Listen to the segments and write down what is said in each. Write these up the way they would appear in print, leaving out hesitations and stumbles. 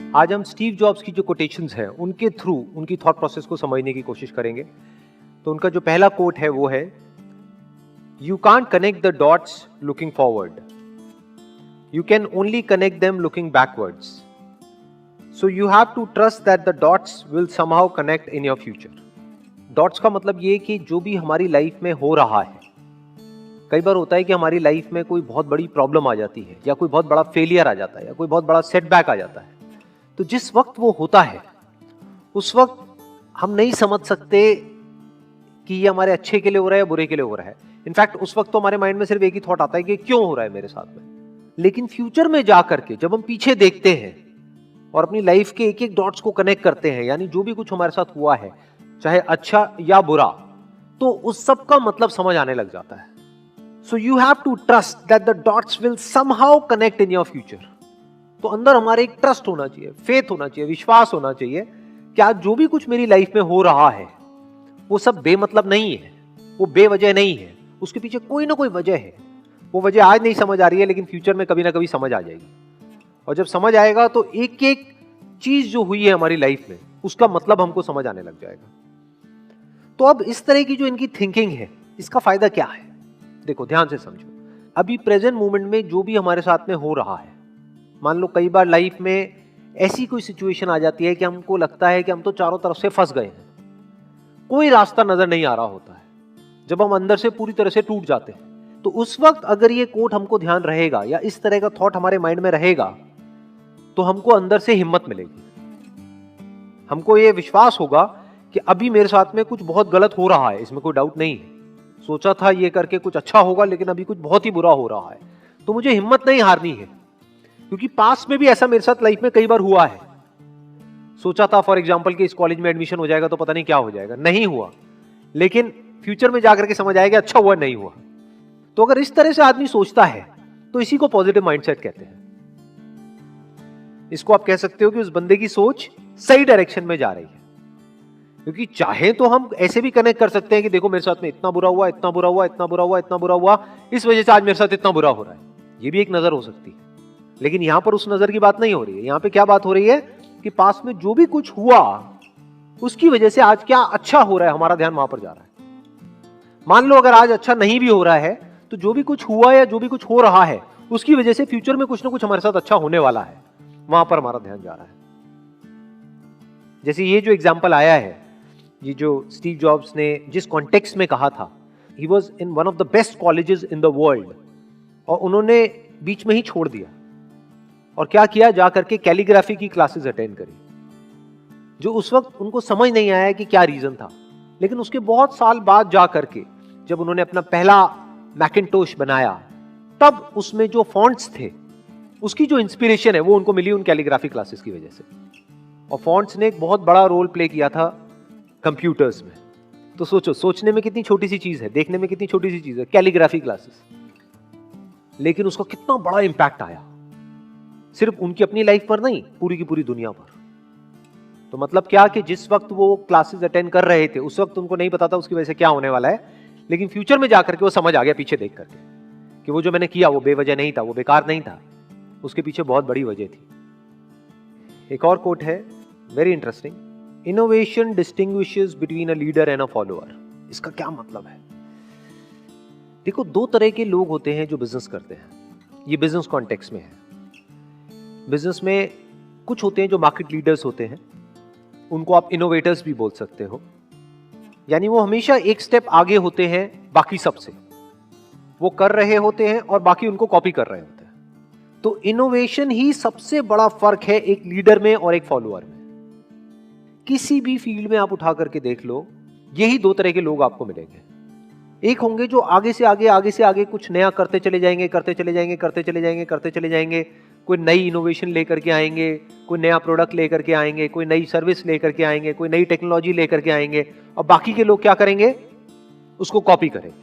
आज हम Steve jobs की जो कोटेशंस हैं उनके थ्रू उनकी थॉट प्रोसेस को समझने की कोशिश करेंगे। तो उनका जो पहला कोट है वो है, you can't connect the dots looking forward, you can only connect them looking backwards, so you have to trust that the dots will somehow connect in your future. Dots का मतलब ये कि जो भी हमारी लाइफ में हो रहा है, कई बार होता है कि हमारी लाइफ में कोई बहुत बड़ी प्रॉब्लम आ जाती है या कोई बहुत बड़ा फेलियर आ जाता है या कोई बहुत बड़ा सेटबैक आ जाता है। तो जिस वक्त वो होता है उस वक्त हम नहीं समझ सकते कि ये हमारे अच्छे के लिए हो रहा है या बुरे के लिए हो रहा है। इनफैक्ट उस वक्त तो हमारे माइंड में सिर्फ एक ही थॉट आता है कि क्यों हो रहा है मेरे साथ में। लेकिन फ्यूचर में जाकर के जब हम पीछे देखते हैं और अपनी लाइफ के एक एक डॉट्स को कनेक्ट करते हैं, यानी जो भी कुछ हमारे साथ हुआ है चाहे अच्छा या बुरा, तो उस सब का मतलब समझ आने लग जाता है। So you have to trust that the dots will somehow connect in your future. तो अंदर हमारे एक ट्रस्ट होना चाहिए, फेथ होना चाहिए, विश्वास होना चाहिए कि आज जो भी कुछ मेरी लाइफ में हो रहा है वो सब बेमतलब नहीं है, वो बेवजह नहीं है, उसके पीछे कोई ना कोई वजह है। वो वजह आज नहीं समझ आ रही है लेकिन फ्यूचर में कभी ना कभी समझ आ जाएगी। और जब समझ आएगा तो एक एक चीज जो हुई है हमारी लाइफ में उसका मतलब हमको समझ आने लग जाएगा। तो अब इस तरह की जो इनकी थिंकिंग है, इसका फायदा क्या है? देखो ध्यान से समझो। अभी प्रेजेंट मोमेंट में जो भी हमारे साथ में हो रहा है, मान लो कई बार लाइफ में ऐसी कोई सिचुएशन आ जाती है कि हमको लगता है कि हम तो चारों तरफ से फंस गए हैं, कोई रास्ता नजर नहीं आ रहा होता है, जब हम अंदर से पूरी तरह से टूट जाते हैं। तो उस वक्त अगर ये कोट हमको ध्यान रहेगा या इस तरह का थॉट हमारे माइंड में रहेगा तो हमको अंदर से हिम्मत मिलेगी, हमको ये विश्वास होगा कि अभी मेरे साथ में कुछ बहुत गलत हो रहा है, इसमें कोई डाउट नहीं है। सोचा था ये करके कुछ अच्छा होगा लेकिन अभी कुछ बहुत ही बुरा हो रहा है, तो मुझे हिम्मत नहीं हारनी है। क्योंकि पास में भी ऐसा मेरे साथ लाइफ में कई बार हुआ है। सोचा था फॉर एग्जांपल कि इस कॉलेज में एडमिशन हो जाएगा तो पता नहीं क्या हो जाएगा, नहीं हुआ, लेकिन फ्यूचर में जाकर के समझ आएगा अच्छा हुआ नहीं हुआ। तो अगर इस तरह से आदमी सोचता है तो इसी को पॉजिटिव माइंडसेट कहते हैं। इसको आप कह सकते हो कि उस बंदे की सोच सही डायरेक्शन में जा रही है। क्योंकि चाहे तो हम ऐसे भी कनेक्ट कर सकते हैं कि देखो मेरे साथ में इतना बुरा हुआ, इतना बुरा हुआ, इतना बुरा हुआ, इतना बुरा हुआ, इस वजह से आज मेरे साथ इतना बुरा हो रहा है। ये भी एक नजर हो सकती है, लेकिन यहां पर उस नजर की बात नहीं हो रही है। यहां पे क्या बात हो रही है कि पास में जो भी कुछ हुआ उसकी वजह से आज क्या अच्छा हो रहा है, हमारा ध्यान वहां पर जा रहा है। मान लो अगर आज अच्छा नहीं भी हो रहा है तो जो भी कुछ हुआ या जो भी कुछ हो रहा है उसकी वजह से फ्यूचर में कुछ ना कुछ हमारे साथ अच्छा होने वाला है, वहां पर हमारा ध्यान जा रहा है। जैसे ये जो एग्जाम्पल आया है, ये जो स्टीव जॉब्स ने जिस कॉन्टेक्स्ट में कहा था, he was in one of the best colleges in the world, और उन्होंने बीच में ही छोड़ दिया और क्या किया, जाकर के कैलीग्राफी की क्लासेस अटेंड करी, जो उस वक्त उनको समझ नहीं आया कि क्या रीजन था। लेकिन उसके बहुत साल बाद जाकर के जब उन्होंने अपना पहला मैकिन्टोश बनाया, तब उसमें जो फॉन्ट्स थे उसकी जो इंस्पिरेशन है वो उनको मिली उन कैलीग्राफी क्लासेस की वजह से। और फॉन्ट्स ने एक बहुत बड़ा रोल प्ले किया था कंप्यूटर्स में। तो सोचो, सोचने में कितनी छोटी सी चीज है, देखने में कितनी छोटी सी चीज है कैलीग्राफी क्लासेस, लेकिन उसका कितना बड़ा इंपैक्ट आया, सिर्फ उनकी अपनी लाइफ पर नहीं, पूरी की पूरी दुनिया पर। तो मतलब क्या कि जिस वक्त वो क्लासेस अटेंड कर रहे थे उस वक्त उनको नहीं पता था उसकी वजह से क्या होने वाला है, लेकिन फ्यूचर में जाकर के वो समझ आ गया पीछे देख करके कि वो जो मैंने किया वो बेवजह नहीं था, वो बेकार नहीं था, उसके पीछे बहुत बड़ी वजह थी। एक और कोट है very interesting, innovation distinguishes between a leader and a follower. इसका क्या मतलब है? देखो, दो तरह के लोग होते हैं जो बिजनेस करते हैं, ये बिजनेस कॉन्टेक्स्ट में है। बिजनेस में कुछ होते हैं जो मार्केट लीडर्स होते हैं, उनको आप इनोवेटर्स भी बोल सकते हो, यानी वो हमेशा एक स्टेप आगे होते हैं बाकी सबसे, वो कर रहे होते हैं और बाकी उनको कॉपी कर रहे होते हैं। तो इनोवेशन ही सबसे बड़ा फर्क है एक लीडर में और एक फॉलोअर में। किसी भी फील्ड में आप उठा करके देख लो, यही दो तरह के लोग आपको मिलेंगे। एक होंगे जो आगे से आगे कुछ नया करते चले जाएंगे, करते चले जाएंगे, करते चले जाएंगे, करते चले जाएंगे, कोई नई इनोवेशन लेकर के आएंगे, कोई नया प्रोडक्ट लेकर के आएंगे, कोई नई सर्विस लेकर के आएंगे, कोई नई टेक्नोलॉजी लेकर के आएंगे, और बाकी के लोग क्या करेंगे, उसको कॉपी करेंगे।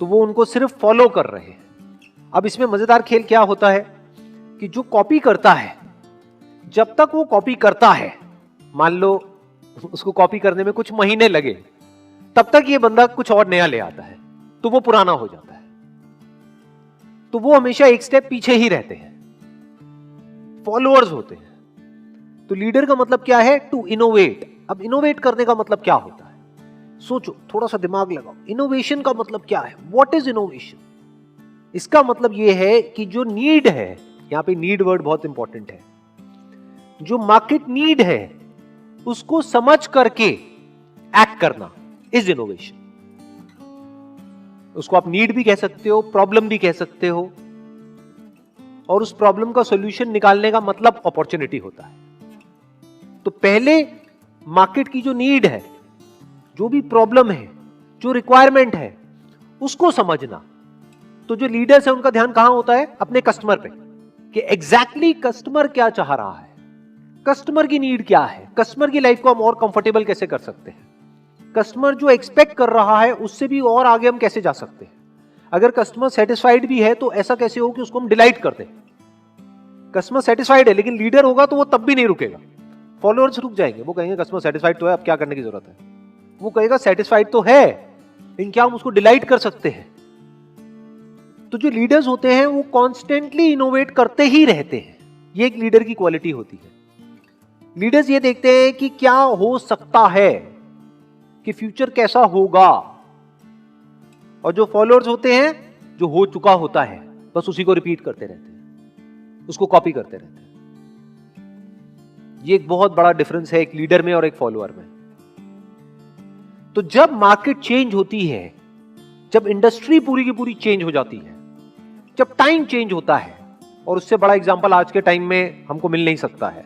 तो वो उनको सिर्फ फॉलो कर रहे हैं। अब इसमें मजेदार खेल क्या होता है कि जो कॉपी करता है, जब तक वो कॉपी करता है, मान लो उसको कॉपी करने में कुछ महीने लगे, तब तक ये बंदा कुछ और नया ले आता है, तो वो पुराना हो जाता है। तो वो हमेशा एक स्टेप पीछे ही रहते हैं, फॉलोअर्स होते हैं। तो लीडर का मतलब क्या है? To innovate. अब इनोवेट करने का मतलब क्या होता है? सोचो, थोड़ा सा दिमाग लगाओ। इनोवेशन का मतलब क्या है? What is innovation? इसका मतलब यह है कि जो नीड है, यहां पे नीड वर्ड बहुत इंपॉर्टेंट है, जो मार्केट नीड है उसको समझ करके एक्ट करना इज इनोवेशन। उसको आप नीड भी कह सकते हो, प्रॉब्लम भी कह सकते हो, और उस प्रॉब्लम का सॉल्यूशन निकालने का मतलब अपॉर्चुनिटी होता है। तो पहले मार्केट की जो नीड है, जो भी प्रॉब्लम है, जो रिक्वायरमेंट है, उसको समझना। तो जो लीडर्स है उनका ध्यान कहां होता है? अपने कस्टमर पे, कि एग्जैक्टली कस्टमर क्या चाह रहा है, कस्टमर की नीड क्या है, कस्टमर की लाइफ को हम और कंफर्टेबल कैसे कर सकते हैं, कस्टमर जो एक्सपेक्ट कर रहा है उससे भी और आगे हम कैसे जा सकते हैं। अगर कस्टमर सेटिस्फाइड भी है तो ऐसा कैसे हो कि उसको हम डिलाइट कर दें। कस्टमर सेटिस्फाइड है लेकिन लीडर होगा तो वो तब भी नहीं रुकेगा, फॉलोअर्स रुक जाएंगे। वो कहेंगे कस्टमर सेटिस्फाइड तो है, अब क्या करने की जरूरत है। वो कहेगा सेटिस्फाइड तो है लेकिन क्या हम उसको डिलाइट कर सकते हैं। तो जो लीडर्स होते हैं वो कॉन्स्टेंटली इनोवेट करते ही रहते हैं। ये एक लीडर की क्वालिटी होती है। लीडर्स ये देखते हैं कि क्या हो सकता है, कि फ्यूचर कैसा होगा, और जो फॉलोअर्स होते हैं, जो हो चुका होता है बस उसी को रिपीट करते रहते हैं, उसको कॉपी करते रहते हैं। ये एक बहुत बड़ा डिफरेंस है एक लीडर में और एक फॉलोअर में। तो जब मार्केट चेंज होती है, जब इंडस्ट्री पूरी की पूरी चेंज हो जाती है, जब टाइम चेंज होता है, और उससे बड़ा एग्जांपल आज के टाइम में हमको मिल नहीं सकता है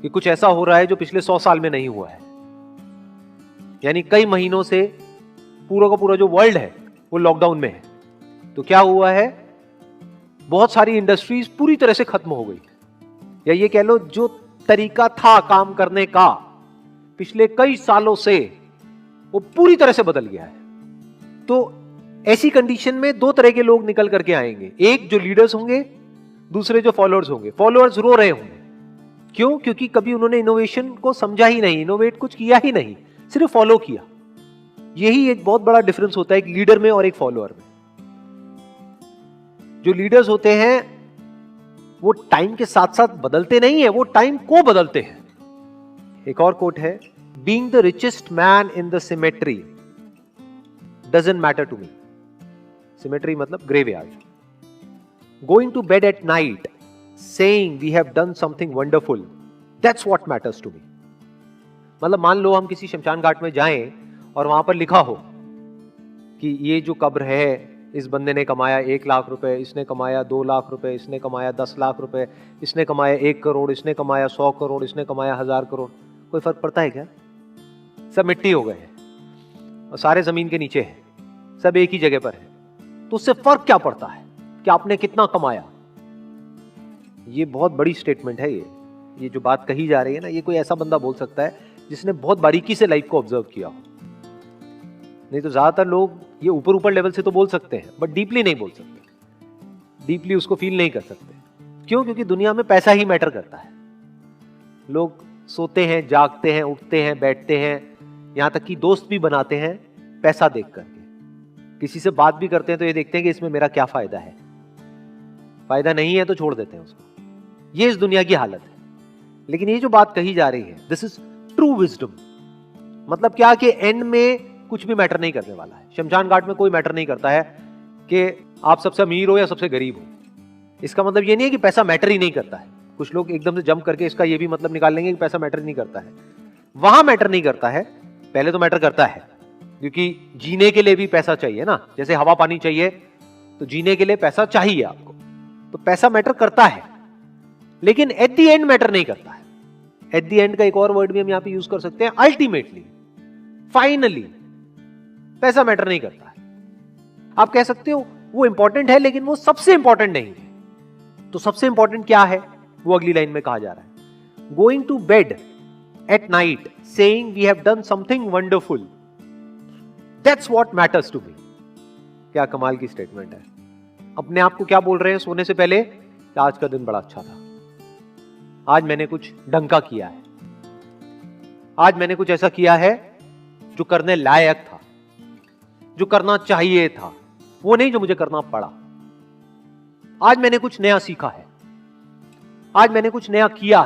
कि कुछ ऐसा हो रहा है जो पिछले 100 साल में नहीं हुआ है। यानी कई महीनों से पूरा का पूरा जो वर्ल्ड है वो लॉकडाउन में है। तो क्या हुआ है? बहुत सारी इंडस्ट्रीज पूरी तरह से खत्म हो गई, या ये कह लो जो तरीका था काम करने का पिछले कई सालों से वो पूरी तरह से बदल गया है। तो ऐसी कंडीशन में दो तरह के लोग निकल करके आएंगे, एक जो लीडर्स होंगे, दूसरे जो फॉलोअर्स होंगे। फॉलोअर्स रो रहे होंगे, क्यों? क्योंकि कभी उन्होंने इनोवेशन को समझा ही नहीं, इनोवेट कुछ किया ही नहीं, सिर्फ फॉलो किया। यही एक बहुत बड़ा डिफरेंस होता है एक लीडर में और एक फॉलोअर में। जो लीडर्स होते हैं वो टाइम के साथ साथ बदलते नहीं है, वो टाइम को बदलते हैं। एक और कोट है, being the richest man in the cemetery doesn't matter to me. Cemetery मतलब graveyard. Going to bed at night saying we have done something wonderful, that's what matters to me. मतलब मान लो हम किसी शमशान घाट में जाएं और वहां पर लिखा हो कि ये जो कब्र है, इस बंदे ने कमाया 1 लाख रुपए, इसने कमाया 2 लाख रुपए, इसने कमाया 10 लाख रुपए, इसने कमाया 1 करोड़, इसने कमाया 100 करोड़, इसने कमाया 1000 करोड़। कोई फर्क पड़ता है क्या? सब मिट्टी हो गए हैं और सारे जमीन के नीचे हैं, सब एक ही जगह पर है। तो उससे फर्क क्या पड़ता है कि आपने कितना कमाया? ये बहुत बड़ी स्टेटमेंट है। ये जो बात कही जा रही है ना, ये कोई ऐसा बंदा बोल सकता है जिसने बहुत बारीकी से लाइफ को ऑब्जर्व किया हो। नहीं तो ज्यादातर लोग ये ऊपर ऊपर लेवल से तो बोल सकते हैं बट डीपली नहीं बोल सकते, डीपली उसको फील नहीं कर सकते। क्यों? क्योंकि दुनिया में पैसा ही मैटर करता है। लोग सोते हैं, जागते हैं, उठते हैं, बैठते हैं, यहां तक कि दोस्त भी बनाते हैं पैसा देख करके। किसी से बात भी करते हैं तो ये देखते हैं कि इसमें मेरा क्या फायदा है, फायदा नहीं है तो छोड़ देते हैं उसको। ये इस दुनिया की हालत है। लेकिन ये जो बात कही जा रही है, दिस इज ट्रू विजडम। मतलब क्या कि एंड में कुछ भी मैटर नहीं करने वाला है। शमशान घाट में कोई मैटर नहीं करता है कि आप सबसे अमीर हो या सबसे गरीब हो। इसका मतलब ये नहीं है कि पैसा मैटर ही नहीं करता है। कुछ लोग एकदम से जंप करके इसका ये भी मतलब निकाल लेंगे कि पैसा मैटर नहीं करता है। वहां मैटर नहीं करता है, पहले तो मैटर करता है, क्योंकि जीने के लिए भी पैसा चाहिए ना। जैसे हवा पानी चाहिए तो जीने के लिए पैसा चाहिए आपको, तो पैसा मैटर करता है, लेकिन एट द एंड मैटर नहीं करता है। एट द एंड का एक और वर्ड भी हम यहां पे यूज कर सकते हैं, अल्टीमेटली, फाइनली। पैसा मैटर नहीं करता है। आप कह सकते हो वो इंपॉर्टेंट है लेकिन वो सबसे इंपॉर्टेंट नहीं है। तो सबसे इंपॉर्टेंट क्या है वो अगली लाइन में कहा जा रहा है, going to bed at night saying we have done something wonderful, that's what matters to me. क्या कमाल की स्टेटमेंट है। अपने आप को क्या बोल रहे हैं सोने से पहले? कि आज का दिन बड़ा अच्छा था, आज मैंने कुछ ढंग का किया है, आज मैंने कुछ ऐसा किया है जो करने लायक था, जो करना चाहिए था, वो नहीं जो मुझे करना पड़ा। आज मैंने कुछ नया सीखा है, आज मैंने कुछ नया किया है।